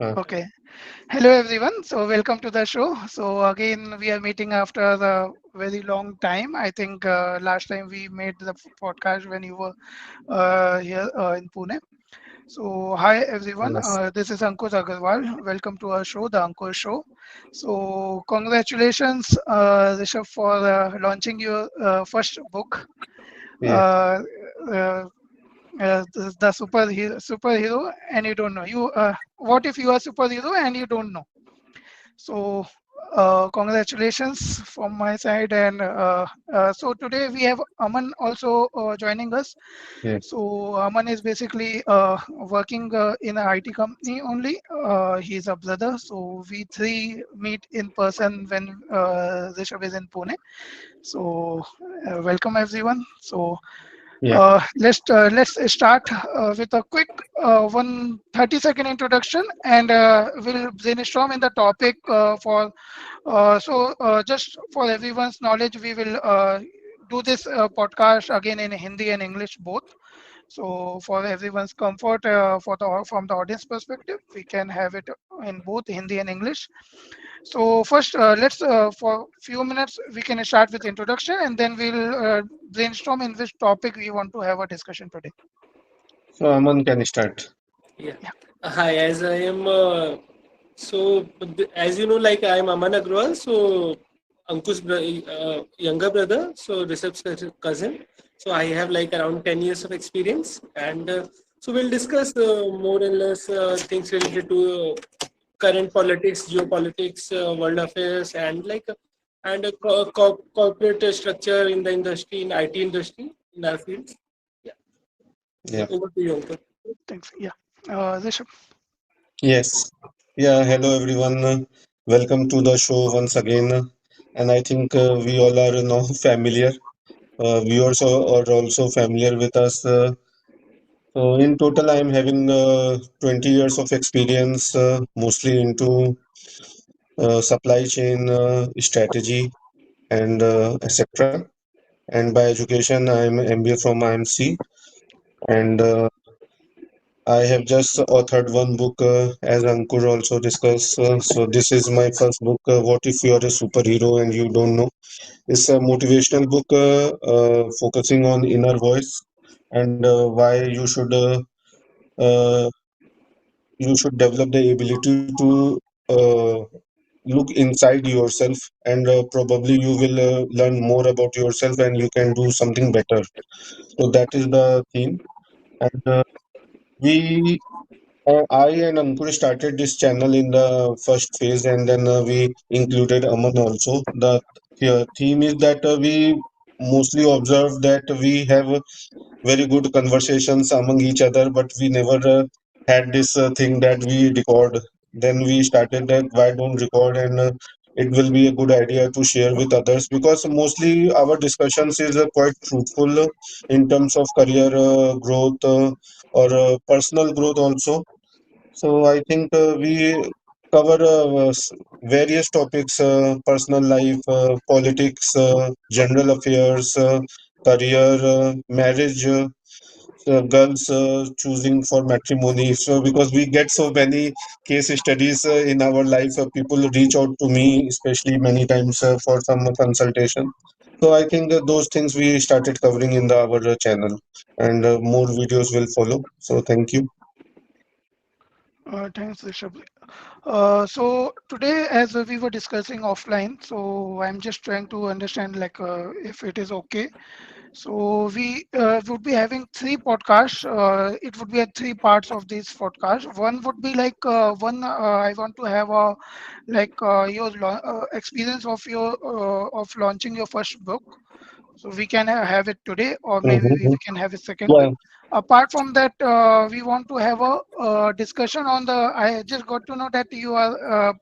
Okay. Hello, everyone. So, welcome to the show. So, again, we are meeting after the very long time. I think last time we made the podcast when you were here in Pune. So, hi, everyone. Yes. This is Ankush Agarwal. Welcome to our show, The Ankush Show. So, congratulations, Rishabh, for launching your first book. Yeah. Uh, uh, the superhero, and you don't know you what if you are superhero and you don't know. So congratulations from my side. And so today we have Aman also joining us. Yeah. So Aman is basically working in an IT company only. He's a brother, so we three meet in person when Rishabh is in Pune. So welcome everyone. So Yeah. let's start with a quick 1 30-second introduction, and we'll brainstorm in the topic for just for everyone's knowledge. We will do this podcast again in Hindi and English both. So for everyone's comfort, from the audience perspective, we can have it in both Hindi and English. So first, let's for few minutes we can start with introduction, and then we'll brainstorm in which topic we want to have a discussion today. So Aman can start. Yeah. Yeah. Hi, as I am, as you know, like I am Aman Agrawal, so younger brother, so Rishabh's cousin. So I have like around 10 years of experience, and so we'll discuss more and less things related to current politics, geopolitics, world affairs, and corporate structure in the industry, in IT industry, in our fields. Yeah. Yeah. Over to you, Ankur. Thanks. Yeah. Rishabh. Yes. Yeah. Hello everyone. Welcome to the show once again. And I think we all are now familiar. Viewers are also familiar with us. So in total, I am having 20 years of experience, mostly into supply chain strategy and etc. And by education, I am MBA from IMC. And I have just authored one book, as Ankur also discussed. So this is my first book. What if you are a superhero and you don't know? It's a motivational book focusing on inner voice and uh, you should develop the ability to look inside yourself, and probably you will learn more about yourself and you can do something better. So that is the theme. And we I and Ankur started this channel in the first phase, and then we included Aman also. The theme is that we mostly observe that we have very good conversations among each other, but we never had this thing that we record. Then we started that why don't record, and it will be a good idea to share with others, because mostly our discussions is quite fruitful in terms of career growth or personal growth also. So I think we cover various topics: personal life, politics, general affairs, career, marriage, girls choosing for matrimony. So because we get so many case studies in our life, people reach out to me, especially many times for some consultation. So I think those things we started covering in our channel, and more videos will follow. So thank you. Thanks, Rishabh. So today, as we were discussing offline, so I'm just trying to understand like if it is okay. So we would be having three podcasts. It would be at three parts of this podcast. One would be like I want to have a like your experience of your of launching your first book. So we can have it today, or maybe we Mhm. can have a second one. Yeah, Apart from that, we want to have a discussion on the. I just got to know that you are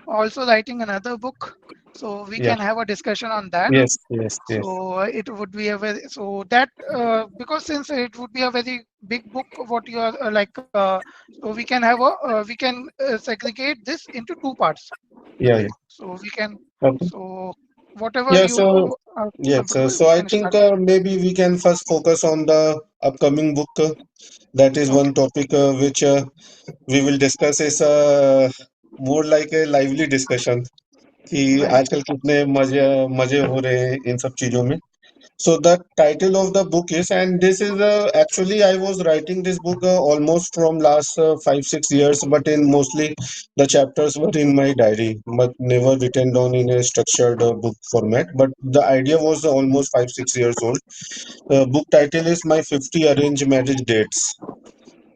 also writing another book, so we yeah, can have a discussion on that. yes, yes, yes, So it would be a very so that because since it would be a very big book, what you are so we can have a we can segregate this into two parts. yeah, yeah. So we can Okay. so whatever Yeah, you so are yes, comfortable, so you I can think start. maybe we can first focus on the upcoming book. That is Okay. one topic which we will discuss is more like a lively discussion कि Right. आजकल कितने मजे मजे हो रहे हैं इन सब चीजों में. So the title of the book is, and this is actually I was writing this book almost from last 5-6 years, but in mostly the chapters were in my diary, but never written down in a structured book format. But the idea was almost 5-6 years old. The book title is My 50 Arranged Marriage Dates.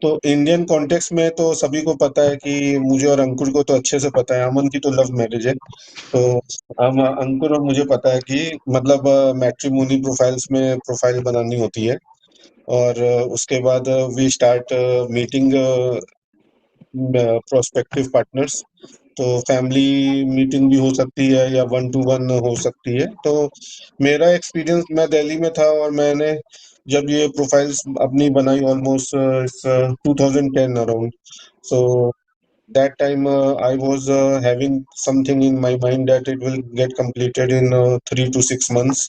तो Indian context में तो सभी को पता है कि मुझे और अंकुर को तो अच्छे से पता है, अमन की तो लव मैरिज है. तो हम अंकुर और मुझे पता है कि मतलब मैट्रिमोनी प्रोफाइल्स में प्रोफाइल बनानी होती है, और उसके बाद we start meeting prospective partners. तो फैमिली मीटिंग भी हो सकती है या 1-to-1 हो सकती है. तो मेरा एक्सपीरियंस, मैं दिल्ली में था और मैंने जब ये प्रोफाइल्स अपनी बनाई almost 2010 around. So that time I was having something in my mind that it will get completed in 3 to 6 months.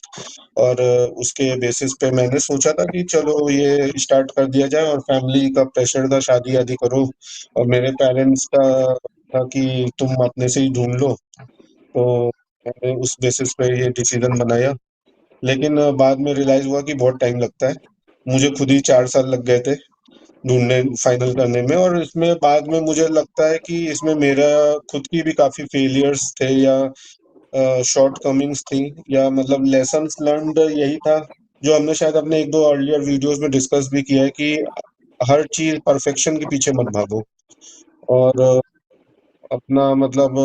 और उसके बेसिस पे मैंने सोचा था कि चलो ये स्टार्ट कर दिया जाए, और फैमिली का प्रेशर था शादी आदि करो, और मेरे पेरेंट्स का था कि तुम अपने से ही ढूंढ लो. तो मैंने उस बेसिस पे ये डिसीजन बनाया. लेकिन बाद में रियलाइज हुआ कि बहुत टाइम लगता है. मुझे खुद ही 4 साल लग गए थे ढूंढने फाइनल करने में, और इसमें बाद में मुझे लगता है कि इसमें मेरा खुद की भी काफी फेलियर्स थे या शॉर्ट कमिंग्स थी, या मतलब लेसन्स लर्नड यही था जो हमने शायद अपने 1-2 अर्लियर वीडियोस में डिस्कस भी किया है कि हर चीज परफेक्शन के पीछे मत भागो, और अपना मतलब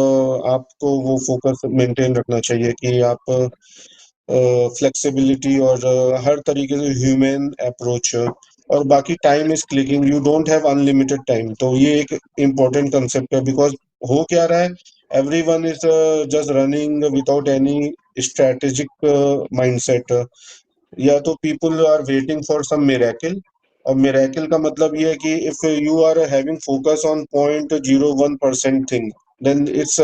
आपको वो फोकस मेंटेन रखना चाहिए कि आप फ्लेक्सिबिलिटी और हर तरीके से ह्यूमन अप्रोच, और बाकी time is clicking, you don't have unlimited time. तो ये एक इम्पोर्टेंट कंसेप्ट है, बिकॉज हो क्या रहा है, everyone is just running without any strategic mindset, या तो people are waiting for some miracle. और मिरेकल का मतलब ये है कि if you are having focus on 0.01% thing, then it's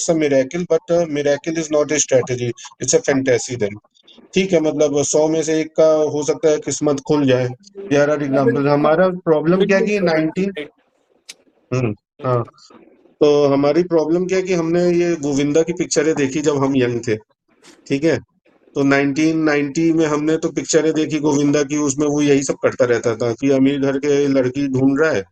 a miracle, but miracle is not a strategy, it's a fantasy then. ठीक है, मतलब 100 में से एक का हो सकता है किस्मत खुल जाए. There are example. हमारा प्रॉब्लम क्या है कि 19 हाँ. तो हमारी प्रॉब्लम क्या है कि हमने ये गोविंदा की पिक्चरें देखी जब हम यंग थे. ठीक है, तो 1990 में हमने तो पिक्चरें देखी गोविंदा की, उसमें वो यही सब करता रहता था कि अमीर घर के लड़की ढूंढ रहा है,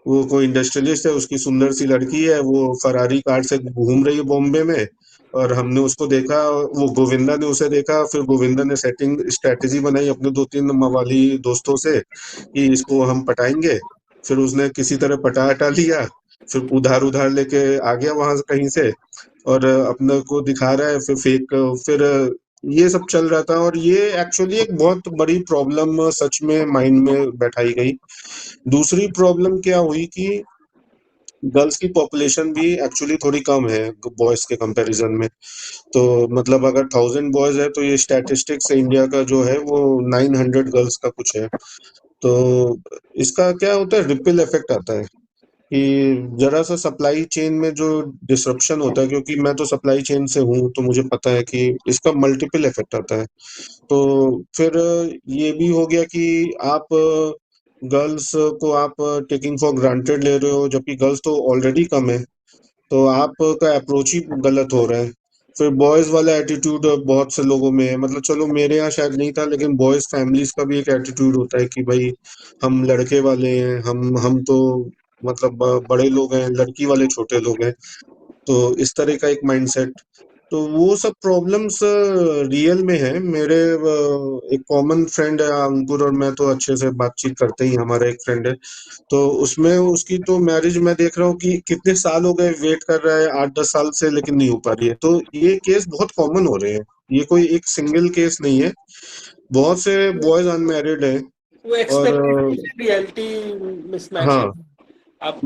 वो कोई इंडस्ट्रियलिस्ट है, उसकी सुंदर सी लड़की है, वो फरारी कार से घूम रही है बॉम्बे में, और हमने उसको देखा, वो गोविंदा ने उसे देखा, फिर गोविंदा ने सेटिंग स्ट्रेटेजी बनाई अपने 2-3 मवाली दोस्तों से कि इसको हम पटाएंगे. फिर उसने किसी तरह पटा हटा लिया, फिर उधार उधार लेके आ गया वहां से कहीं से, और अपने को दिखा रहा है फिर फेक. फिर ये सब चल रहा था, और ये एक्चुअली एक बहुत बड़ी प्रॉब्लम सच में माइंड में बैठाई गई. दूसरी प्रॉब्लम क्या हुई कि गर्ल्स की पॉपुलेशन भी एक्चुअली थोड़ी कम है बॉयज के कंपैरिजन में. तो मतलब अगर 1000 बॉयज है तो ये स्टैटिस्टिक्स इंडिया का जो है वो 900 गर्ल्स का कुछ है. तो इसका क्या होता है, रिपल इफेक्ट आता है कि जरा सा सप्लाई चेन में जो डिसरप्शन होता है, क्योंकि मैं तो सप्लाई चेन से हूँ तो मुझे पता है कि इसका मल्टीपल इफेक्ट आता है. तो फिर ये भी हो गया कि आप गर्ल्स को आप टेकिंग फॉर ग्रांटेड ले रहे हो, जबकि गर्ल्स तो ऑलरेडी कम है, तो आपका अप्रोच ही गलत हो रहा है. फिर बॉयज वाला एटीट्यूड बहुत से लोगों में है, मतलब चलो मेरे यहाँ शायद नहीं था, लेकिन बॉयज फैमिलीज का भी एक एटीट्यूड होता है कि भाई हम लड़के वाले हैं, हम तो मतलब बड़े लोग हैं, लड़की वाले छोटे लोग हैं. तो इस तरह का एक माइंडसेट. तो वो सब प्रॉब्लम्स रियल में है. मेरे एक कॉमन फ्रेंड है अंकुर, और मैं तो अच्छे से बातचीत करते ही, हमारा एक फ्रेंड है, तो उसमें उसकी तो मैरिज मैं देख रहा हूँ कि कितने साल हो गए वेट कर रहा है, 8-10 साल से, लेकिन नहीं हो पा रही है. तो ये केस बहुत कॉमन हो रहे हैं, ये कोई एक सिंगल केस नहीं है, बहुत से बॉयज अनमैरिड है. वो और एक्सपेक्टेशन से रियलिटी मिसमैच है. हाँ, आप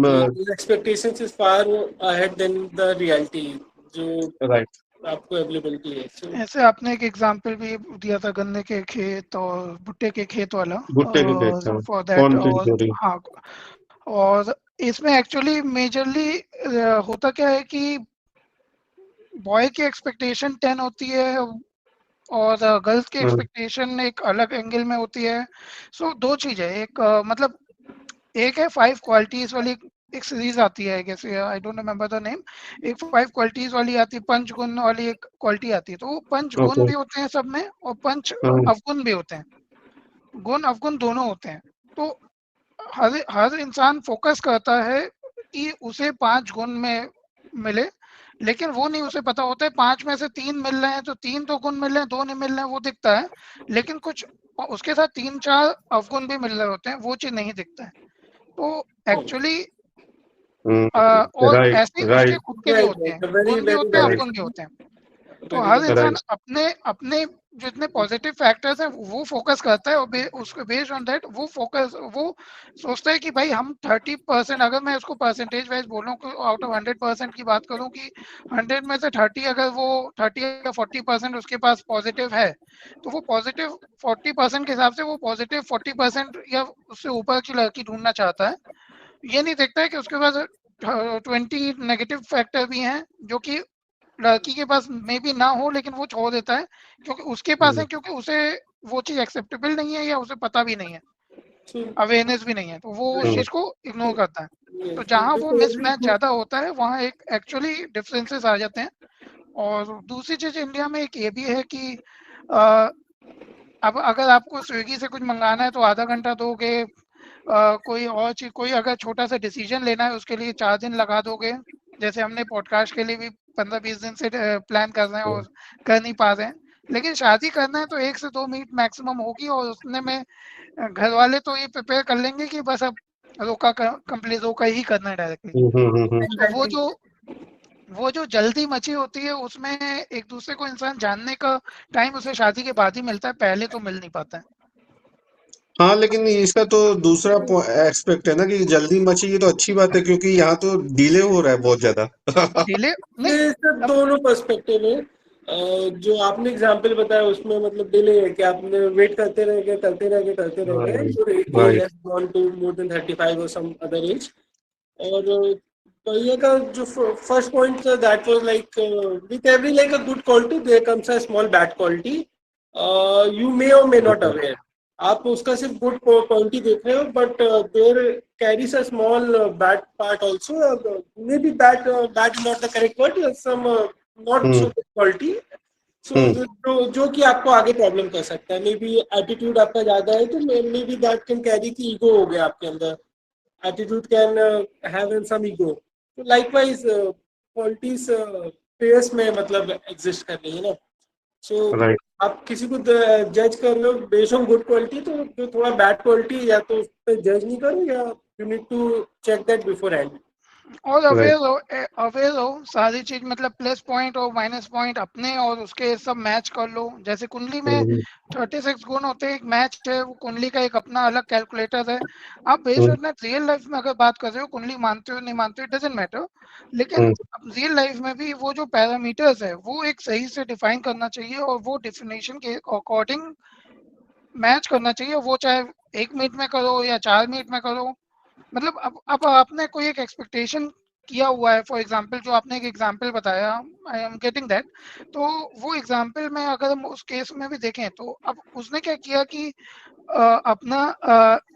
expectations is far ahead than the reality जो राइट. आपको अवेलेबिलिटी है. ऐसे आपने एक एग्जांपल भी दिया था गन्ने के खेत और भुट्टे के खेत वाला, भुट्टे के खेत था, फॉर दैट. कौन सी और स्टोरी. हाँ, और इसमें एक्चुअली मेजरली होता क्या है कि बॉय की एक्सपेक्टेशन 10 होती है और गर्ल्स की एक्सपेक्टेशन एक अलग एंगल में होती है। सो दो चीज़ें, एक मतलब एक है 5 क्वालिटीज वाली एक सीरीज आती है, जैसे I don't remember the name, एक 5 क्वालिटीज वाली आती है, पंच गुण वाली एक क्वालिटी आती है। तो वो पंच गुण ओके। भी होते हैं सब में और पंच हाँ। अवगुण भी होते हैं, गुण अवगुण दोनों होते हैं। तो हर हर इंसान फोकस करता है कि उसे 5 गुण में मिले, लेकिन वो नहीं उसे पता होता है 5 में से 3 मिल रहे हैं तो 3 तो गुण मिल रहे हैं, 2 नहीं मिल रहे हैं वो दिखता है, लेकिन कुछ उसके साथ 3-4 अवगुण भी मिल रहे होते हैं, वो चीज़ नहीं दिखता है। तो एक्चुअली और राइट, ऐसे ही उसके राइट, खुद के भी Right, होते right. हैं, Very, गुण भी very होते हैं, well राइट, अवगुण भी explained. होते हैं। तो Very हर well. इंसान राइट। अपने अपने जितने पॉजिटिव फैक्टर्स हैं वो फोकस करता है और उसके बेस्ड ऑन दैट वो सोचता है कि भाई हम 30%, अगर मैं उसको परसेंटेज वाइज बोलूँ कि आउट ऑफ 100% की बात करूँ कि 100 में से 30, अगर वो 30 या 40% उसके पास पॉजिटिव है, तो वो पॉजिटिव 40% के हिसाब से वो पॉजिटिव 40% या उससे ऊपर की लड़की ढूंढना चाहता है। ये नहीं देखता है कि उसके पास 20 नेगेटिव फैक्टर भी हैं जो कि लड़की के पास मे बी ना हो, लेकिन वो छोड़ देता है क्योंकि उसके पास है, क्योंकि उसे वो चीज़ एक्सेप्टेबल नहीं है या उसे पता भी नहीं है, So, अवेयरनेस भी नहीं है, तो वो उस right. चीज़ को इग्नोर करता है। Yes. तो जहाँ वो Before every मिसमैच group, ज़्यादा होता है वहाँ एक एक्चुअली डिफरेंसेस आ जाते हैं। और दूसरी चीज़ इंडिया में एक ये भी है कि अ, अब अगर आपको स्विगी से कुछ मंगाना है तो आधा घंटा दोगे, कोई और चीज, कोई अगर छोटा सा डिसीजन लेना है उसके लिए 4 दिन लगा दोगे। जैसे हमने पॉडकास्ट के लिए भी 15-20 दिन से प्लान कर रहे हैं और कर नहीं पा रहे हैं। लेकिन शादी करना है तो 1 से 2 मीट मैक्सिमम होगी, और उसने में घर वाले तो ये प्रिपेयर कर लेंगे कि बस अब रोका कंप्लीट रोका ही करना है डायरेक्टली। तो exactly. वो जो जल्दी मची होती है उसमें एक दूसरे को इंसान जानने का टाइम उसे शादी के बाद ही मिलता है, पहले तो मिल नहीं पाता है। हाँ, लेकिन इसका तो दूसरा एक्सपेक्ट है ना कि जल्दी मची, ये तो अच्छी बात है क्योंकि यहाँ तो डिले हो रहा है बहुत ज्यादा। डिले नहीं, ये सब अब दोनों पर्सपेक्टिव है। जो आपने एग्जांपल बताया उसमें मतलब डिले है कि आपने वेट करते रह गए your age right. has gone to more than 35 or some other age। और भैया का जो first point that was like with every like a good quality there comes a small bad quality, you may or may not aware. आप उसका सिर्फ good quality देख रहे हो but there carries a small bad part also, may be bad not the correct word, some not so good quality. So जो कि आपको आगे प्रॉब्लम कर सकता है। मे बी एटीट्यूड आपका ज्यादा है तो may be that can carry की ईगो हो गया आपके अंदर, attitude can have in some ego। तो likewise qualities पेयर्स में मतलब एग्जिस्ट कर रही है ना। सो राइट। आप किसी को जज कर रहे हो बेस्ड ऑन गुड क्वालिटी, तो जो थोड़ा बैड क्वालिटी या तो उस पर जज नहीं करो, या you need to check that beforehand. और राइट। अवेयर हो सारी चीज, मतलब प्लस पॉइंट और माइनस पॉइंट अपने और उसके सब मैच कर लो। जैसे कुंडली में 36 गुण होते हैं, एक मैच है, वो कुंडली का एक अपना अलग कैलकुलेटर है। आप based on that real life में अगर बात कर रहे हो, कुंडली मानते हो नहीं मानते हो, इट डजेंट मैटर, लेकिन रियल लाइफ में भी वो जो पैरामीटर्स है वो एक सही से डिफाइन करना चाहिए और वो डिफिनेशन के अकॉर्डिंग मैच करना चाहिए, वो चाहे 1 मिनट में करो या 4 मिनट में करो। मतलब अब आपने कोई एक एक्सपेक्टेशन किया हुआ है, फॉर एग्जांपल जो आपने एक एग्जांपल बताया, आई एम गेटिंग दैट। तो वो एग्जांपल में अगर हम उस केस में भी देखें तो अब उसने क्या किया कि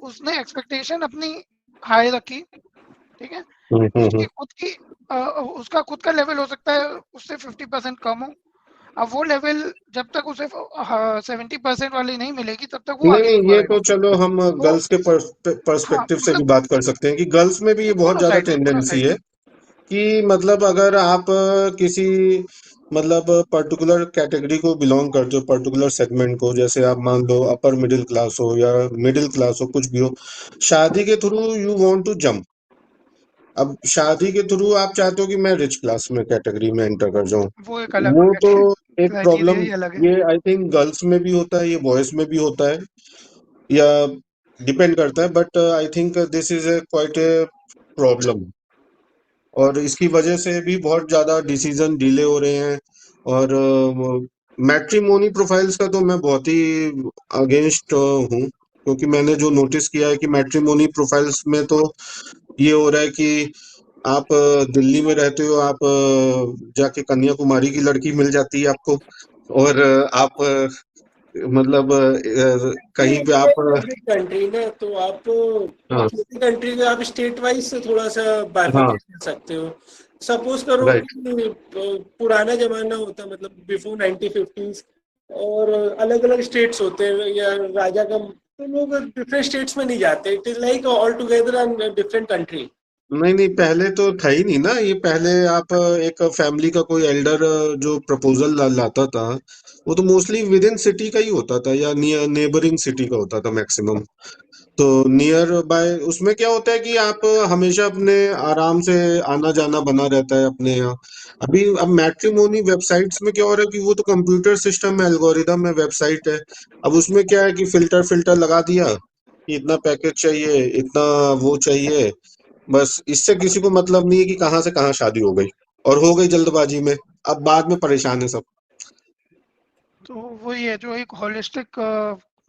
उसने एक्सपेक्टेशन अपनी हाई रखी, ठीक है। उसकी खुद की अ, उसका खुद का लेवल हो सकता है उससे 50% कम हो। अब वो लेवल जब तक उसे 70% वाली नहीं मिलेगी तब तक वो नहीं आगे नहीं, नहीं ये बढ़ेगा। तो चलो हम तो गर्ल्स के हाँ, पर्सपेक्टिव से भी मतलब बात कर सकते हैं कि गर्ल्स में भी ये बहुत ज्यादा दोनों टेंडेंसी साइड है से। कि मतलब अगर आप किसी मतलब पर्टिकुलर कैटेगरी को बिलोंग करते हो, पर्टिकुलर सेगमेंट को, जैसे आप मान लो अपर मिडिल क्लास हो या मिडिल क्लास हो, कुछ भी हो, शादी के through you want to jump. अब शादी के थ्रू आप चाहते हो कि मैं रिच क्लास में कैटेगरी में एंटर कर जाऊं। वो एक अलग वो तो एक क्राइटेरिया प्रॉब्लम, ही अलग है। ये आई थिंक गर्ल्स में भी होता है, ये बॉयज में भी होता है, या डिपेंड करता है, but I think this is a quite a problem. और इसकी वजह से भी बहुत ज्यादा डिसीजन डिले हो रहे हैं। और मैट्रिमोनी प्रोफाइल्स का तो मैं बहुत ही अगेंस्ट हूँ, क्योंकि मैंने जो नोटिस किया है कि मैट्रिमोनी प्रोफाइल्स में तो ये हो रहा है कि आप दिल्ली में रहते हो, आप जाके कन्याकुमारी की लड़की मिल जाती है आपको, और आप मतलब कहीं पे आप कंट्री ना, तो आप हाँ छोटी कंट्री में आप स्टेट वाइज से थोड़ा सा हाँ बाइफरकेट कर सकते हो। सपोज करो राइट। कि पुराना जमाना होता, मतलब बिफोर 1950s, और अलग अलग स्टेट्स होते हैं या राजा का, तो लोग डिफरेंट स्टेट्स में नहीं जाते। It is like all together different country. नहीं नहीं, पहले तो था ही नहीं ना ये। पहले आप एक फैमिली का कोई एल्डर जो प्रपोजल लाता था, वो तो मोस्टली विद इन सिटी का ही होता था या नियर नेबरिंग सिटी का होता था मैक्सिमम। तो नियर बाय उसमें क्या होता है कि आप हमेशा अपने आराम से आना जाना बना रहता है अपने यहाँ। अभी अब मैट्रिमोनी वेबसाइट्स में क्या हो रहा है कि वो तो कंप्यूटर सिस्टम है, एल्गोरिदम है, वेबसाइट है। अब उसमें क्या है कि फिल्टर फिल्टर लगा दिया कि इतना पैकेज चाहिए, इतना वो चाहिए, बस इससे किसी को मतलब नहीं है कि कहाँ से कहाँ शादी हो गई, और हो गई जल्दबाजी में। अब बाद में परेशान है सब। तो वही है, जो एक होलिस्टिक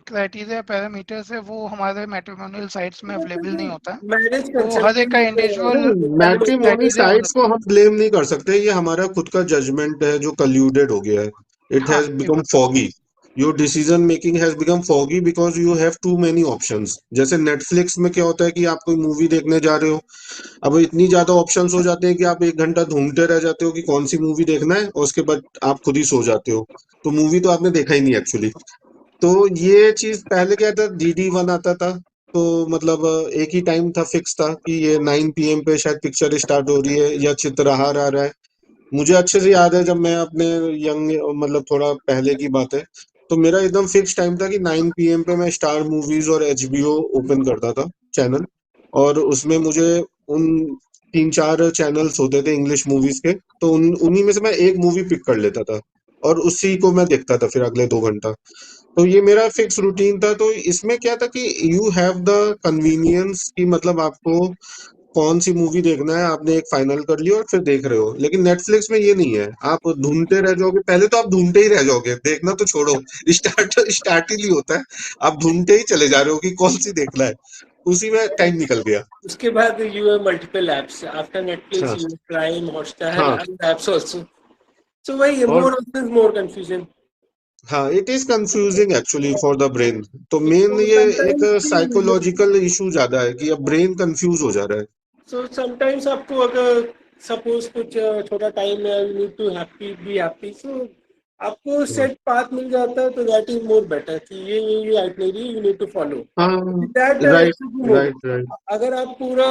क्राइटेरिया पैरामीटर्स है वो हमारे मैट्रिमोनियल साइट्स में अवेलेबल नहीं होता है। मैरिज वो हर एक का इंडिविजुअल नहीं, मैट्रिमोनी क्राइटेरिया होना साइट्स को चाहिए। हम ब्लेम नहीं कर सकते, ये हमारा खुद का जजमेंट है जो कल्यूडेड हो गया है। इट हाँ, हैज ये बिकम बात तो है। Foggy. Your decision making has become foggy because you have too many options. जैसे नेटफ्लिक्स में क्या होता है कि आप कोई मूवी देखने जा रहे हो, अब इतनी ज्यादा ऑप्शंस हो जाते हैं कि आप 1 घंटा ढूंढते रह जाते हो कि कौन सी मूवी देखना है, और उसके बाद आप खुद ही सो जाते हो। तो मूवी तो आपने देखा ही नहीं एक्चुअली। तो ये चीज पहले क्या था, DD1 आता था, तो मतलब एक ही टाइम था, फिक्स था कि ये 9 PM पे शायद पिक्चर स्टार्ट हो रही है या चित्रहार आ रहा है। मुझे अच्छे से याद है जब मैं अपने यंग, मतलब थोड़ा पहले की बात है, तो मेरा एकदम फिक्स टाइम था कि 9 PM पे मैं स्टार मूवीज और HBO ओपन करता था चैनल, और उसमें मुझे उन 3 4 चैनल्स होते थे इंग्लिश मूवीज के, तो उन्हीं में से मैं एक मूवी पिक कर लेता था, और उसी को मैं देखता था फिर अगले 2 घंटा। तो ये मेरा फिक्स रूटीन था। तो इसमें क्या था कि यू हैव द कन्वीनियंस कि मतलब आपको कौन सी मूवी देखना है, आपने एक फाइनल कर लिया और फिर देख रहे हो। लेकिन नेटफ्लिक्स में ये नहीं है, आप ढूंढते रह जाओगे। पहले तो आप ढूंढते ही रह जाओगे, देखना तो छोड़ो, स्टार्ट ही नहीं होता है, आप ढूंढते ही चले जा रहे हो कि कौन सी देखना है। उसी में टाइम निकल गया। उसके बाद you have multiple apps after Netflix, हाँ यू प्राइम, हॉटस्टार, हाँ। Other apps also. सो वही और मोर मोर कंफ्यूजन। हाँ, it is confusing actually for the brain. तो मेन ये एक साइकोलॉजिकल इशू ज्यादा है कि अब ब्रेन कंफ्यूज हो जा रहा है। सो समटाइम्स आपको अगर सपोज कुछ छोटा टाइम है, you need to happy be happy, so आपको सेट पाथ मिल जाता है, तो दैट इज मोर बेटर कि ये itinerary you need to follow हाँ that right more. Right right. अगर आप पूरा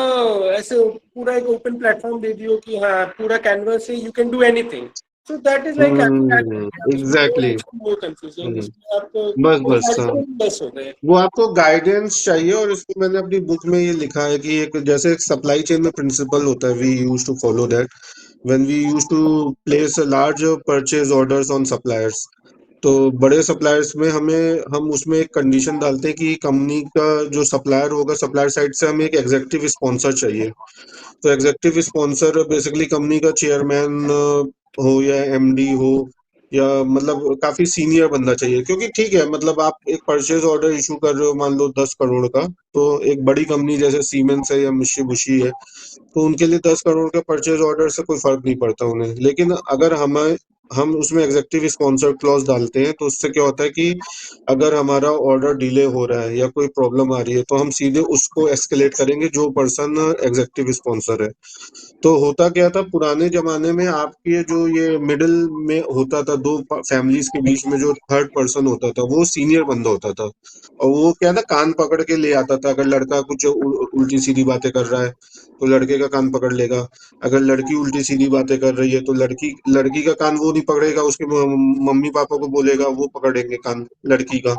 ऐसे पूरा एक ओपन प्लेटफॉर्म दे दियो कि हाँ पूरा कैनवस है, you can do anything, so that is like exactly. More confusing. इसमें आपको बस बस हाँ। लेस हो गए। वो आपको गाइडेंस चाहिए, और इसको मैंने अपनी बुक में ये लिखा है कि एक जैसे एक सप्लाई चेन में प्रिंसिपल होता है, we use to follow that when we use to place large purchase orders on suppliers. तो बड़े सप्लायर्स में हम उसमें एक कंडीशन डालते हैं कि कंपनी का जो सप्लायर होगा, सप्लायर साइड से हमें एक एग्जीक्यूटिव स्पॉन्सर चाहिए। तो एग्जीक्यूटिव स्पॉन्सर बेसिकली कंपनी का चेयरमैन हो या MD हो, या मतलब काफी सीनियर बंदा चाहिए। क्योंकि ठीक है, मतलब आप एक परचेज ऑर्डर इशू कर रहे हो मान लो 10 करोड़ का, तो एक बड़ी कंपनी जैसे सीमेंस है या मित्सुबिशी है, तो उनके लिए 10 करोड़ के परचेज ऑर्डर से कोई फर्क नहीं पड़ता उन्हें। लेकिन अगर हम उसमें एग्जीक्यूटिव स्पॉन्सर क्लॉज डालते हैं, तो उससे क्या होता है कि अगर हमारा ऑर्डर डिले हो रहा है या कोई प्रॉब्लम आ रही है, तो हम सीधे उसको एस्केलेट करेंगे जो पर्सन एग्जीक्यूटिव स्पॉन्सर है। तो होता क्या था पुराने जमाने में, आपके जो ये मिडिल में होता था, दो फैमिलीज के बीच में जो थर्ड पर्सन होता था, वो सीनियर बंदा होता था। और वो क्या ना, कान पकड़ के ले आता था। अगर लड़का कुछ उल्टी सीधी बातें कर रहा है, तो लड़के का कान पकड़ लेगा। अगर लड़की उल्टी सीधी बातें कर रही है, तो लड़की लड़की का कान वो नहीं पकड़ेगा, उसके मम्मी पापा को बोलेगा, वो पकड़ेंगे कान लड़की का।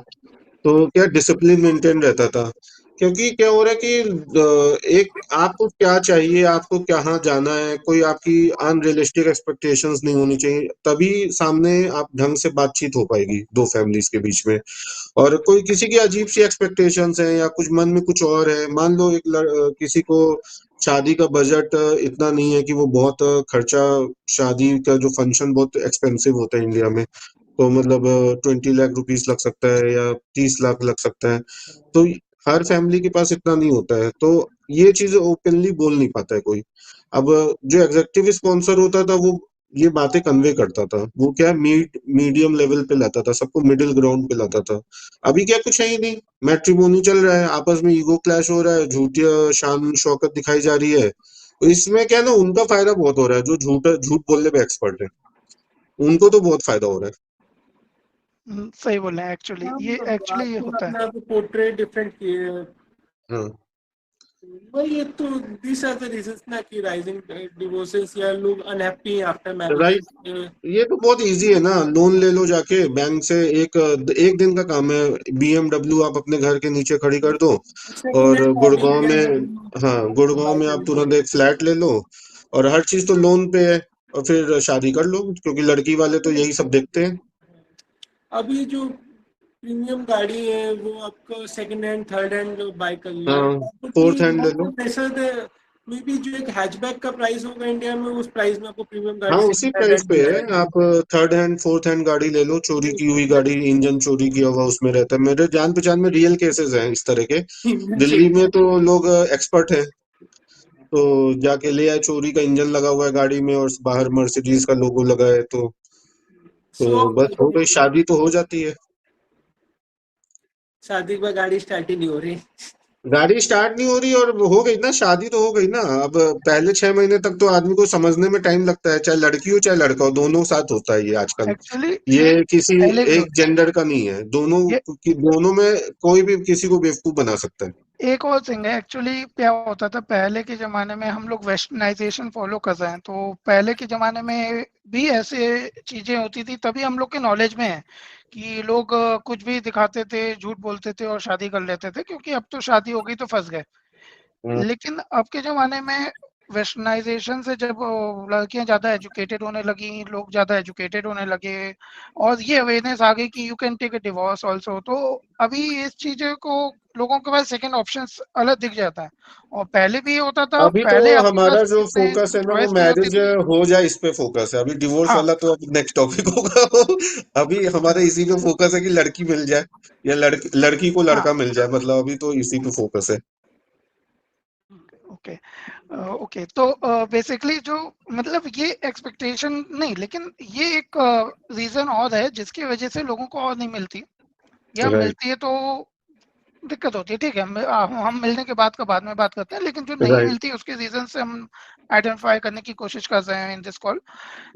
तो क्या डिसिप्लिन मेंटेन रहता था। क्योंकि क्या हो रहा है कि एक आपको क्या चाहिए, आपको कहाँ जाना है, कोई आपकी अनरियलिस्टिक एक्सपेक्टेशंस नहीं होनी चाहिए, तभी सामने आप ढंग से बातचीत हो पाएगी दो फैमिलीज के बीच में। और कोई किसी की अजीब सी एक्सपेक्टेशंस है या कुछ मन में कुछ और है, मान लो किसी को शादी का बजट इतना नहीं है कि वो बहुत खर्चा, शादी का जो फंक्शन बहुत एक्सपेंसिव होता है इंडिया में, तो मतलब 20 लाख रुपीस लग सकता है या 30 लाख लग सकता है। तो हर फैमिली के पास इतना नहीं होता है, तो ये चीजें ओपनली बोल नहीं पाता है कोई। अब जो एग्जेक्टिव स्पॉन्सर होता था वो ये बातें कन्वे करता था, वो क्या मीडियम लेवल पे लाता था, सबको मिडिल ग्राउंड पे लाता था। अभी क्या, कुछ है ही नहीं। मैट्रिमोनी चल रहा है, आपस में ईगो क्लैश हो रहा है, झूठिया शान शौकत दिखाई जा रही है। तो इसमें क्या है ना, उनका फायदा बहुत हो रहा है, जो झूठ बोलने पे एक्सपर्ट है, उनको तो बहुत फायदा हो रहा है। सही बोले एक्चुअली, हम ये एक्चुअली ये आपको होता है। अपने आप को पोर्ट्रेट डिफरेंट किए। हाँ वही ये तो दिस आर द रीजंस ना कि राइजिंग डिवोर्सेस या लोग अनहैप्पी आफ्टर राइट। मैरिज। ये तो बहुत इजी है ना, लोन ले लो जाके बैंक से, एक एक दिन का काम है। बीएमडब्ल्यू आप अपने घर के नीचे खड़ी कर दो, सेकंड और हैंड गाड़ी गुड़गांव में, BMW हाँ गुड़गांव बाय में कर आप लो। तुरंत एक फ्लैट ले लो, और हर चीज तो लोन पे है, और फिर शादी कर लो, क्योंकि लड़की वाले तो यही सब देखते हैं। अभी जो प्रीमियम गाड़ी है वो आपको second hand third hand buy कर लो, हाँ, that would be fourth hand ले not लो। the lesser the may be जो एक हैचबैक का प्राइस होगा इंडिया में उस प्राइस में आपको प्रीमियम हाँ, गाड़ी उसी सेकंड प्राइस हैंड पे मिल है। जाएगी। आप थर्ड हैंड फोर्थ हैंड गाड़ी ले लो, चोरी की हुई गाड़ी, इंजन चोरी किया हुआ उसमें रहता है। मेरे जान पहचान में रियल केसेस हैं इस तरह के। Engine Delhi change. में तो लोग एक्सपर्ट हैं, तो जाके ले आए, चोरी का इंजन लगा हुआ है गाड़ी में और बाहर मर्सिडीज का लोगो लगा है, तो सो बस हो गई, शादी तो हो जाती है। शादी के बाद गाड़ी स्टार्ट ही नहीं हो रही। गाड़ी स्टार्ट नहीं हो रही, और हो गई ना, शादी तो हो गई ना। अब पहले 6 महीने तक तो आदमी को समझने में टाइम लगता है, चाहे लड़की हो चाहे लड़का हो, दोनों साथ होता है ये आजकल। एक्चुअली ये ये किसी पहले भी एक होता है। जेंडर का नहीं है, दोनों ये दोनों में कोई भी किसी को बेवकूफ बना सकता है। एक और थिंग है एक्चुअली, क्या होता था पहले के ज़माने में, हम लोग वेस्टर्नाइजेशन फॉलो कर रहे हैं, तो पहले के ज़माने में भी ऐसे चीज़ें होती थी, तभी हम लोग के नॉलेज में है कि लोग कुछ भी दिखाते थे, झूठ बोलते थे और शादी कर लेते थे, क्योंकि अब तो शादी हो गई तो फंस गए। हम्म। लेकिन अब के ज़माने में वेस्टर्नाइजेशन से जब लड़कियां ज़्यादा एजुकेटेड होने लगी, लोग ज़्यादा एजुकेटेड होने लगे, और ये अवेयरनेस आ गई कि you can take a divorce also, तो अभी इस चीज़ें को लोगों के पास सेकंड ऑप्शंस अलग दिख जाता है। और पहले भी ये होता था, अभी तो पहले आपके हमारा पास जो इतने फोकस है ना, वो चॉइस नहीं होती मैरिज थी। हो जाए इस पे फोकस है। अभी डिवोर्स हाँ, वाला तो अब नेक्स्ट टॉपिक होगा। अभी हमारा इसी पे फोकस है कि लड़की मिल जाए, या लड़की को हाँ, लड़का मिल जाए, मतलब अभी तो इसी पे फोकस है। ओके। ओके, तो बेसिकली जो मतलब ये एक्सपेक्टेशन नहीं, लेकिन ये एक रीज़न और है जिसकी वजह से लोगों को और नहीं मिलती, या राइट। मिलती है तो दिक्कत होती है। ठीक है, हम मिलने के बाद का बाद में बात करते हैं, लेकिन जो नहीं राइट। मिलती उसके रीज़न से हम आइडेंटिफाई करने की कोशिश कर रहे हैं इन दिस कॉल।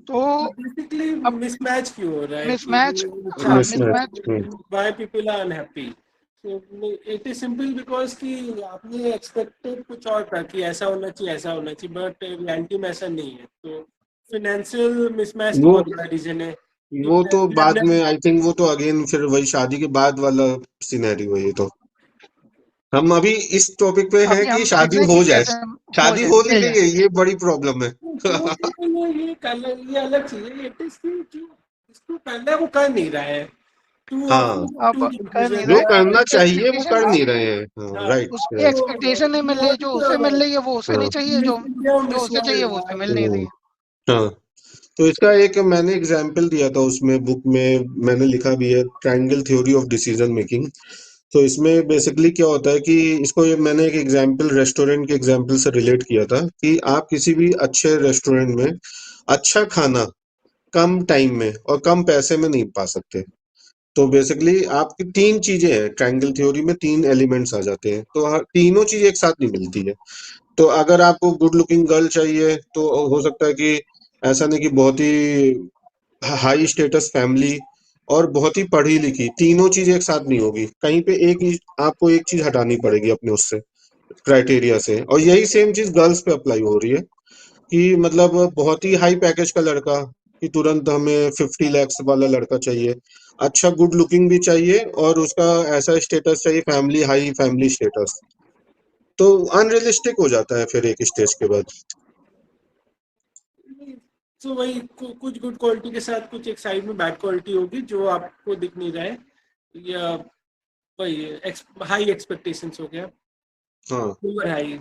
तो बेसिकली अब मिसमैच क्यों हो रहा है कि मिसमैच, हाँ, mismatch. why people are unhappy? So it is simple because कि आपने एक्सपेक्टेड कुछ और था कि ऐसा होना चाहिए ऐसा होना चाहिए, बट रियलिटी में ऐसा नहीं है। तो फाइनेंशियल मिसमैच तो वो बहुत बड़ा रीजन है कि वो तो फैमिली बाद अपने में, आई थिंक वो तो अगेन फिर वही शादी के बाद वाला सिनेरियो है ये तो। हम अभी इस टॉपिक पे हैं अभी कि हम देख शादी रहे हैं हो कि जाए। कैसे हो शादी जाए, हो नहीं मिल रही जाए। है, ये बड़ी प्रॉब्लम है। हो जाए, ये अलग चीज है। इट इज कि जो इसको करना है वो कर नहीं रहा है। टू हाँ, अब टू कर नहीं कंफ्यूजन रहा जो है, करना उसकी चाहिए वो एक्सपेक्टेशन, कर नहीं रहे हैं। हाँ, हाँ, राइट उसकी राइट। एक्सपेक्टेशन नहीं मिल रही, जो उसे मिल रही है वो उसे नहीं चाहिए, जो जो उसे चाहिए वो उसे मिल नहीं रही है। हाँ, तो इसका एक मैंने एग्जाम्पल दिया था उसमें, बुक में मैंने लिखा भी है, triangle theory of decision making. तो इसमें बेसिकली क्या होता है कि इसको ये मैंने एक एग्जाम्पल रेस्टोरेंट के एग्जाम्पल से रिलेट किया था, कि आप किसी भी अच्छे रेस्टोरेंट में अच्छा खाना कम टाइम में और कम पैसे में नहीं पा सकते। तो बेसिकली आपकी तीन चीजें हैं, ट्रायंगल थ्योरी में तीन एलिमेंट्स आ जाते हैं, तो तीनों चीज एक साथ नहीं मिलती है। तो अगर आपको गुड लुकिंग गर्ल चाहिए, तो हो सकता है कि ऐसा नहीं कि बहुत ही हाई स्टेटस फैमिली और बहुत ही पढ़ी लिखी, तीनों चीज एक साथ नहीं होगी, कहीं पे आपको एक चीज हटानी पड़ेगी अपने उससे क्राइटेरिया से। और यही सेम चीज गर्ल्स पे अप्लाई हो रही है, कि मतलब बहुत ही हाई पैकेज का लड़का, कि तुरंत हमें 50 lakhs वाला लड़का चाहिए, अच्छा गुड लुकिंग भी चाहिए, और उसका ऐसा स्टेटस चाहिए, फैमिली हाई फैमिली स्टेटस। तो अनरियलिस्टिक हो जाता है फिर एक स्टेज के बाद। तो वही कुछ गुड क्वालिटी के साथ कुछ एक साइड में बैड क्वालिटी होगी जो आपको दिख नहीं रहा है, या वही हाई एक्सपेक्टेशंस हो गया, हाँ, ओवर हाई।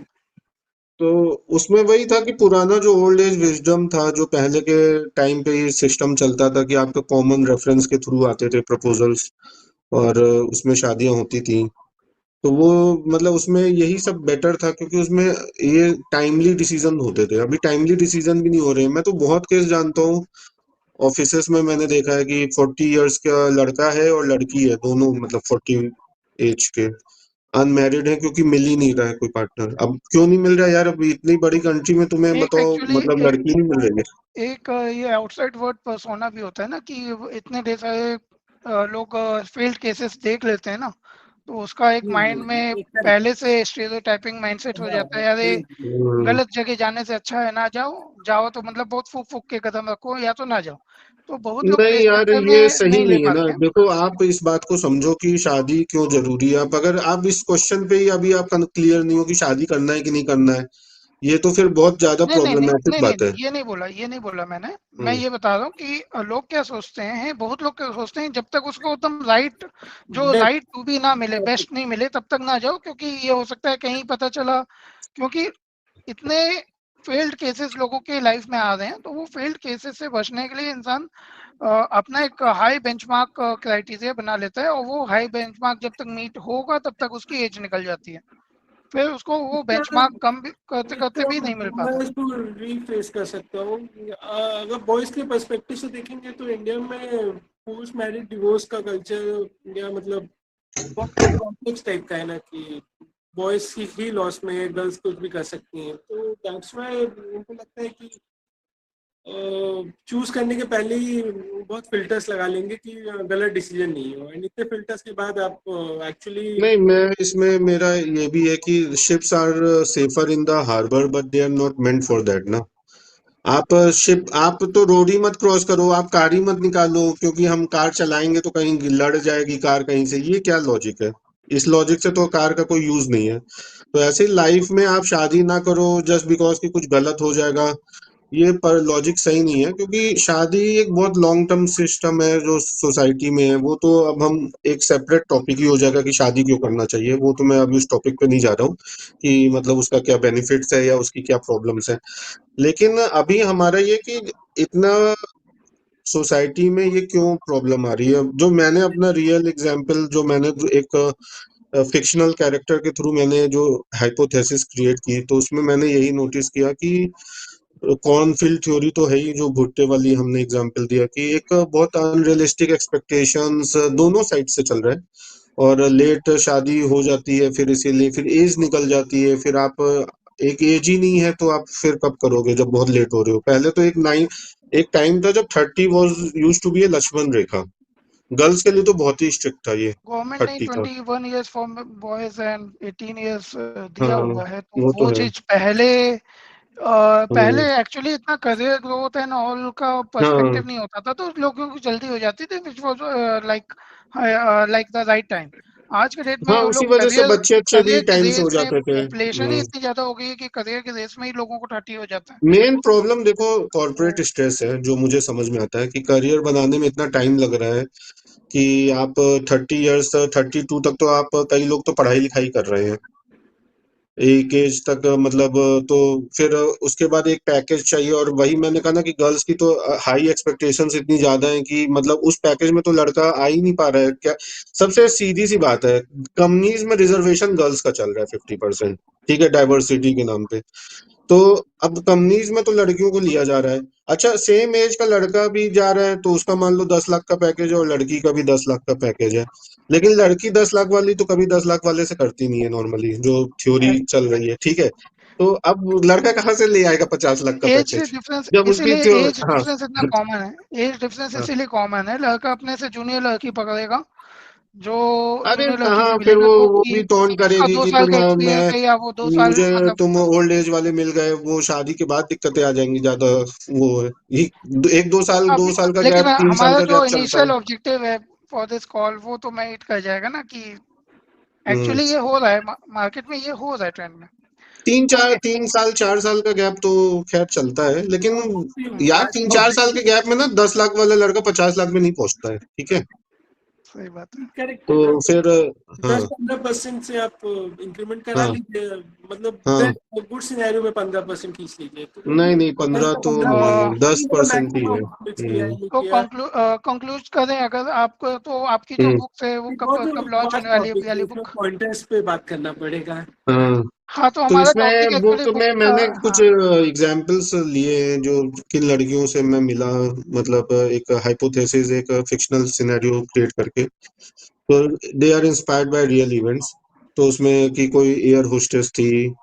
तो उसमें वही था कि पुराना जो ओल्ड एज विजडम था, जो पहले के टाइम पे ये सिस्टम चलता था कि आपके कॉमन रेफरेंस के थ्रू आते थे प्रपोजल्स, और उसमें शादियां होती थी। तो वो मतलब उसमें यही सब बेटर था, क्योंकि उसमें ये टाइमली डिसीजन होते थे। अभी टाइमली डिसीजन भी नहीं हो रहे हैं। मैं तो बहुत केस जानता हूँ ऑफिसेस में, मैंने देखा है कि 40 इयर्स का लड़का है और लड़की है, दोनों मतलब 40 एज के अनमैरिड है, क्योंकि मिल ही नहीं रहा है कोई पार्टनर। अब क्यों नहीं मिल रहा है यार? अब इतनी बड़ी कंट्री में तुम्हें एक बताओ, एक्चुअली मतलब लड़की नहीं मिल रही है। एक ये आउटसाइड वर्ड पर्सोना भी होता है ना, कि इतने ढेर सारे लोग फील्ड केसेस देख लेते हैं ना, तो उसका एक जी माइंड में जी करेक्ट। पहले से स्टीरियोटाइपिंग माइंडसेट हो हाँ जाता है, हाँ, अरे जी जी। हम्म, गलत जगह जाने से अच्छा है ना जाओ, जाओ तो मतलब बहुत फूक फूक के कदम रखो या तो ना जाओ। तो बहुत लोग नहीं इस यार, चक्कर ये में सही नहीं ले नहीं है ना। पाते हैं। देखो, आप इस बात को समझो कि शादी क्यों जरूरी है। आप अगर आप इस क्वेश्चन पे ही अभी आप क्लियर नहीं हो कि शादी करना है कि नहीं करना है, ये तो फिर बहुत ज्यादा नहीं नहीं नहीं प्रॉब्लमेटिक नहीं नहीं बात नहीं, है। ये नहीं बोला मैंने। मैं हम्म। ये बता रहा हूँ कि लोग क्या सोचते हैं, बहुत लोग क्या सोचते हैं, जब तक उसको एकदम राइट, जो बेस्ट। राइट टू बी ना मिले, बेस्ट नहीं मिले, तब तक ना जाओ, क्योंकि ये हो सकता है कहीं पता चला, क्योंकि इतने फेल्ड केसेस लोगों के लाइफ में आ रहे हैं, तो वो फेल्ड केसेस से बचने के लिए इंसान अपना एक हाई बेंचमार्क क्राइटेरिया बना लेता है, और वो हाई बेंचमार्क जब तक मीट होगा तब तक उसकी एज निकल जाती है, फिर उसको वो बेंचमार्क कम भी करते करते तो भी नहीं मिल मैं पाता। इसको रीफ्रेस कर सकता हूँ। अगर बॉयज के पर्सपेक्टिव से देखेंगे तो इंडिया में पोस्ट मैरिज डिवोर्स का कल्चर इंडिया मतलब बहुत कॉम्प्लेक्स टाइप का है ना, कि बॉयज ही लॉस में है, गर्ल्स कुछ भी कर सकती हैं। तो दैट्स वाई उनको लगता है कि चूज करने के पहले ही बहुत फिल्टर्स लगा लेंगे कि गलत डिसीजन नहीं हो, एंड इतने फिल्टर्स के बाद आप एक्चुअली नहीं, मैं इसमें मेरा ये भी है कि ships are safer in the harbour, but they are not meant for that ना। आप तो रोड ही मत क्रॉस करो, आप कार ही मत निकालो, क्योंकि हम कार चलाएंगे तो कहीं लड़ जाएगी कार कहीं से। ये क्या लॉजिक है? इस लॉजिक से तो कार का कोई यूज नहीं है। तो ऐसे लाइफ में आप शादी ना करो जस्ट बिकॉज कि कुछ गलत हो जाएगा, ये पर लॉजिक सही नहीं है। क्योंकि शादी एक बहुत लॉन्ग टर्म सिस्टम है जो सोसाइटी में है। वो तो अब हम एक सेपरेट टॉपिक ही हो जाएगा कि शादी क्यों करना चाहिए। वो तो मैं अभी उस टॉपिक पे नहीं जा रहा हूँ कि मतलब उसका क्या बेनिफिट्स है या उसकी क्या प्रॉब्लम्स है। लेकिन अभी हमारा ये कि इतना सोसाइटी में ये क्यों प्रॉब्लम आ रही है। जो मैंने अपना रियल एग्जांपल, जो मैंने एक फिक्शनल कैरेक्टर के थ्रू मैंने जो हाइपोथेसिस क्रिएट की, तो उसमें मैंने यही नोटिस किया कि कॉर्नफील्ड थ्योरी तो है ही, जो भुट्टे वाली हमने एग्जांपल दिया, कि एक बहुत अनरियलिस्टिक एक्सपेक्टेशंस दोनों साइड से चल रहा है। और लेट शादी हो जाती है, फिर इसीलिए फिर एज निकल जाती है। फिर आप एक एज ही नहीं है तो आप फिर कब करोगे जब बहुत लेट हो रहे हो? पहले तो एक टाइम था जब 30 was used to be a Lakshman rekha. Girls के लिए तो बहुत ही स्ट्रिक्ट था ये, गवर्नमेंट ने 30 का। 21 years for boys and 18 years दिया हाँ, हुआ है, तो वो तो वो है। चीज पहले पहले हम्म, एक्चुअली इतना करियर ग्रोथ एंड ऑल का हाँ पर्सपेक्टिव नहीं होता था, तो लोगों को जल्दी हो जाती थी, which was like like the right time. आज के डेट में हाँ, वो उसी लोग वजह से करियर बच्चे अच्छे भी करियर के टाइम से हो रेस में, जाते थे। पॉपुलेशन ही इतनी ज्यादा हो गई है कि करियर के रेस में ही लोगों को 30 हो जाता है। मेन प्रॉब्लम देखो कॉर्पोरेट तो स्ट्रेस है, जो मुझे समझ में आता है कि करियर बनाने में इतना टाइम लग रहा है कि आप 30 इयर्स 32 तक तो आप, कई लोग तो पढ़ाई लिखाई कर रहे हैं एक एज तक, मतलब तो फिर उसके बाद एक पैकेज चाहिए। और वही मैंने कहा ना कि गर्ल्स की तो हाई एक्सपेक्टेशंस इतनी ज्यादा है कि मतलब उस पैकेज में तो लड़का आ ही नहीं पा रहा है क्या। सबसे सीधी सी बात है, कंपनीज में रिजर्वेशन गर्ल्स का चल रहा है 50%, ठीक है, डाइवर्सिटी के नाम पे। तो अब कंपनीज में तो लड़कियों को लिया जा रहा है। अच्छा, सेम एज का लड़का भी जा रहा है तो उसका मान लो 10 लाख का पैकेज है, और लड़की का भी 10 लाख का पैकेज है। लेकिन लड़की 10 लाख वाली तो कभी 10 लाख वाले से करती नहीं है नॉर्मली, जो थ्योरी चल रही है, ठीक है। तो अब लड़का कहाँ से ले आएगा 50 लाख का एज पैकेज डिफरेंस, जब उसकी इसीलिए एज हाँ। डिफरेंस इतना कॉमन है, एज डिफरेंस हाँ। इसीलिए कॉमन है, लड़का अपने से जूनियर लड़की पकड़ेगा, जो अरे जूनियर लड़की कहाँ, से फिर मिलेगा तो वो कि भी टोन उसका करेगी दो कि साल तुम का मैं एक्सपीरियंस है या वो 2 साल मुझे मतलब। तुम ओल्ड एज वाले मिल गए, वो शादी के बाद दिक्कतें आ जाएंगी ज्यादा। वो है एक 2 साल, दो अभी साल का लेकिन गैप, 3 साल हमारा का जो गैप चलता इनिशियल है। ऑब्जेक्टिव है फॉर दिस कॉल, वो तो मैं हिट कर जाएगा ना, कि हम्म। एक्चुअली ये हो रहा है, मार्केट में ये हो रहा है ट्रेंड में। तीन तो चार 3 साल 4 साल का गैप तो खैर चलता है, लेकिन यार हम्म, 3 4 साल के गैप में ना 10 लाख वाला लड़का 50 लाख में नहीं पहुंचता है, ठीक है। सही बात है। करेक्ट। तो फिर हाँ 10-15% से आप इंक्रीमेंट करा हाँ लीजिए, मतलब हाँ गुड सिनेरियो में 15% खींच लीजिए, तो नहीं 15 तो नहीं, 10% ही है। तो कंक्लूड करें अगर आपको, तो आपकी जो हम्म बुक्स है वो बहुत कब लॉन्च होने वाली है, टॉपिक है, वाली इसमें बुक? पॉइंटर्स पे बात करना पड़ेगा। हाँ हाँ, तो तो हमारा टॉपिक इसमें एक्चुअली बुक में बुक, मैंने कुछ हाँ एग्जाम्पल्स लिए हैं जो किन लड़कियों से मैं मिला, मतलब एक हाइपोथेसिस, एक फिक्शनल सिनेरियो क्रिएट करके, तो they are inspired by real events. तो उसमें कि कोई एयर होस्टेस थी,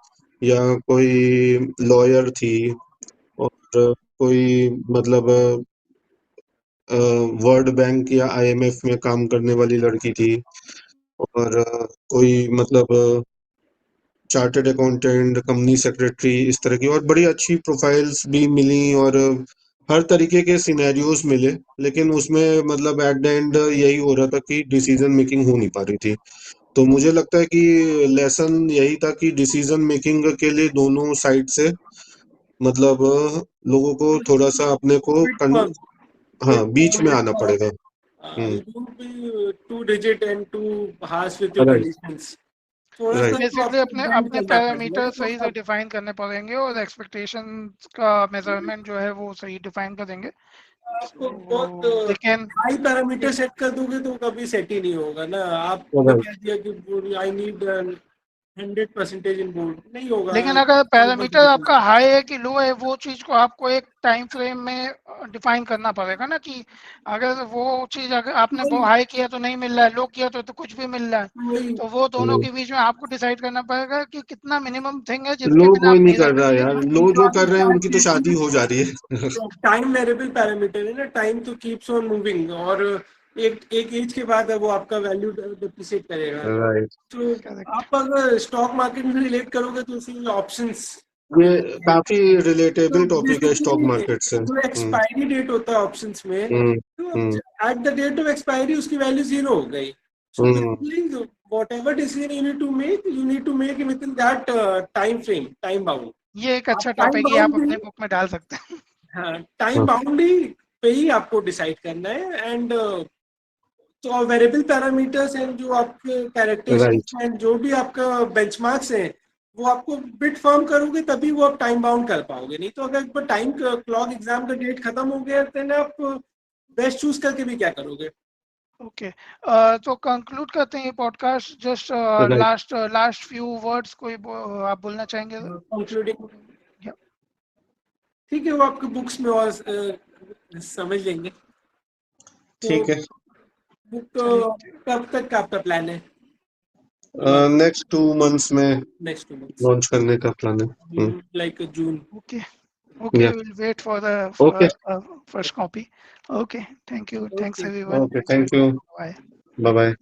या कोई लॉयर थी, और कोई मतलब वर्ल्ड बैंक या आईएमएफ में काम करने वाली लड़की थी, और कोई मतलब चार्टर्ड अकाउंटेंट, कंपनी सेक्रेटरी, इस तरह की और बड़ी अच्छी प्रोफाइल्स भी मिली, और हर तरीके के सिनेरियोज मिले। लेकिन उसमें मतलब एट द एंड यही हो रहा था कि डिसीजन मेकिंग हो नहीं पा रही थी। तो मुझे लगता है कि लेसन यही था कि डिसीजन मेकिंग के लिए दोनों साइड से मतलब लोगों को थोड़ा सा अपने को Bit firm, हाँ bit बीच firm, में bit आना firm. पड़ेगा। हम्म You don't be too rigid and too harsh with your right conditions. थोड़ा सा राइट तो बेसिकली आपको अपने bend अपने करना पड़ेगा पैरामीटर ना, सही तो से डिफाइन करने पड़ेंगे और एक्सपेक्टेशंस का मेजरमेंट जो है वो सही डिफाइन करेंगे। आप बहुत so they can, high parameter set कर दोगे तो कभी सेट ही नहीं होगा ना। आप राइट कह दिया कि आई नीड 100% इन बोर्ड, नहीं होगा। लेकिन अगर पैरामीटर आपका हाई है कि लो है, वो चीज को आपको एक टाइम फ्रेम में डिफाइन करना पड़ेगा ना, कि अगर वो चीज अगर आपने वो हाई किया तो नहीं मिल रहा है, लो किया तो कुछ भी मिल रहा है, वही तो वो दोनों के बीच में आपको डिसाइड करना पड़ेगा कि कितना मिनिमम थिंग है जिसके लोग बिना कोई आप नहीं नहीं रह कर रहा सकते। यार, लोग जो कर रहे हैं उनकी तो शादी हो जा रही है। टाइम वेरिएबल पैरामीटर है ना, टाइम तो कीप्स ऑन मूविंग, और एक एज के बाद वो आपका वैल्यू डिप्रिशिएट करेगा। राइट तो करेक्ट। आप अगर स्टॉक मार्केट में रिलेट करोगे तो उसी ऑप्शंस ये में, काफी तो रिलेटेबल टॉपिक है स्टॉक बेसिकली मार्केट से। जो एक्सपायरी डेट होता है ऑप्शंस में, हम्म तो hmm at the date of expiry उसकी वैल्यू जीरो हो गई। So hmm basically whatever decision you need to make within that time frame, time bound. ये एक आप अच्छा टाइम टॉपिक ही आप बाउंड अपने भी, बुक में डाल सकते हैं। हाँ टाइम हाँ बाउंड ही पे ही आपको डिसाइड करना है। एंड तो वेरिएबल पैरामीटर्स एंड जो आपके कैरेक्टरिस्टिक्स राइट हैं, जो भी आपका बेंचमार्क्स हैं, वो आपको बिट फॉर्म करोगे तभी वो आप टाइम बाउंड कर पाओगे। नहीं तो अगर एक टाइम क्लॉक एग्जाम का डेट खत्म हो गया तो आप बेस्ट चूज करके भी क्या करोगे। ओके, तो कंक्लूड करते हैं ये podcast. Just right last few words कोई आप बोलना चाहेंगे? कंक्लूडिंग, या ठीक है, वो आपके बुक्स में और समझ लेंगे। तो ठीक है। बुक चलिए, कब तक का आपका प्लान है? नेक्स्ट 2 मंथ्स में नेक्स्ट 2 months, लॉन्च करने का प्लान है। लाइक जून। ओके ओके, या we'll wait for the okay first copy. Okay, thank you, thanks everyone, okay thanks for thank you, joining. Bye. Bye bye.